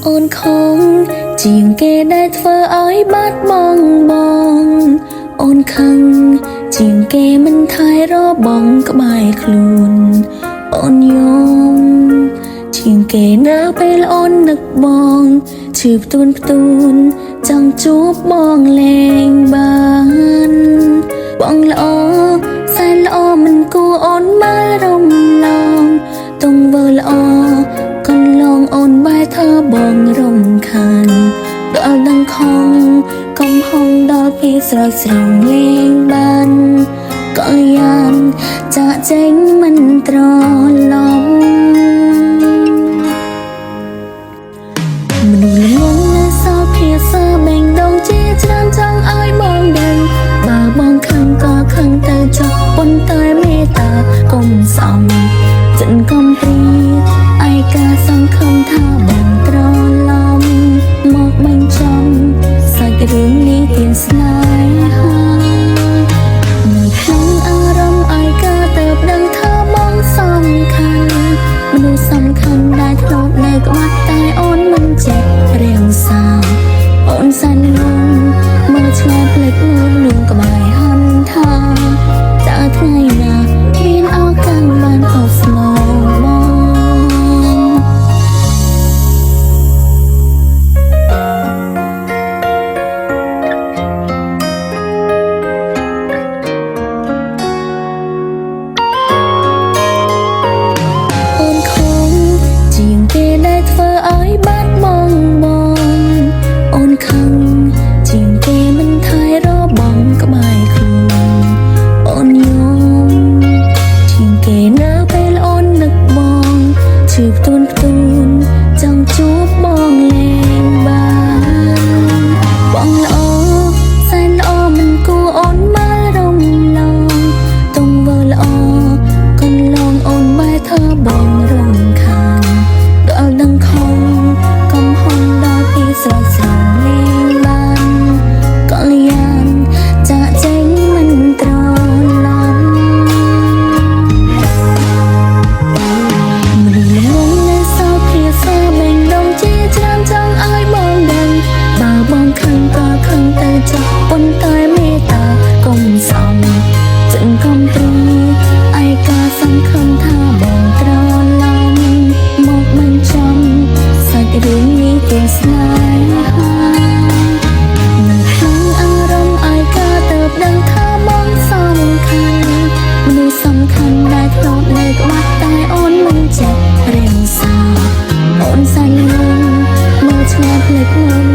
អូនខំជាងគេដែលធ្វើឲ្យបាត់បង់បងអូនខឹងជាងគេមិនថែរបងក្បែរខ្លួនអូនយំជាងគេនៅពេលអូននឹកបងឈឺផ្ទួនចង់ជួបបងលេងបានបងល្អសែនល្អមិនគួរអូនមករំលងទង្វើល្អកន្លងអូនបែរធ្វើបងរំខានដល់ដឹងខំកំហុងដល់គេស្រោចស្រង់លេងបានក៏យ៉ាងចាក់ចេញមិនត្រឡប់មនុស្សល្ងងនៅសល់ភាសាបេងដូងជាច្រើនចង់ឲ្យបងដឹងបើបងខឹងក៏ខឹងទៅចុះប៉ុន្តែមេត្តាកុំសំចិនកុំព្រាឯកាសង្ឃឹមថាបងត្រឡប់មកបញ្ចំសាច់រឿងនេះទៀនស្នេហានៅក្នុងអារម្មណ៍ឯកាទៅដឹងថាបងសំខាន់មនុស្សសំខាន់ដែលធ្លាប់នៅក្បែរតែអូនមិនចេះរាំងសាអូនសែនងងមើលឆ្ងាយភ្លេចមើលនួងក្បែរហន់ថាតើថ្ងៃណាមានឱកាសបានខុសស្នូបងចង់ជួបបងលេងបានបងល្អសែនល្អមិនគួរអូនមករំលងទង្វើល្អកន្លងអូនបែរធ្វើបងរំខានដល់ដឹងខំកំហុងដល់គេស្រោចស្រង់លេងបានក៏យ៉ាងចាក់ចេញមិនត្រឡប់ប៉ុន្តែមេត្តាកុំសំចិនកុំព្រាឯកាសង្ឃឹមថាបងត្រឡប់មកបញ្ចំសាច់រឿងនេះទៀនស្នេហានៅក្នុងអារម្មណ៍ឯកាទៅដឹងថាបងសំខាន់មនុស្សសំខាន់ដែលធ្លាប់នៅក្បែរតែអូនមិនចេះរាំងសាអូនសែនងងមើលឆ្ងាយភ្លេចមើល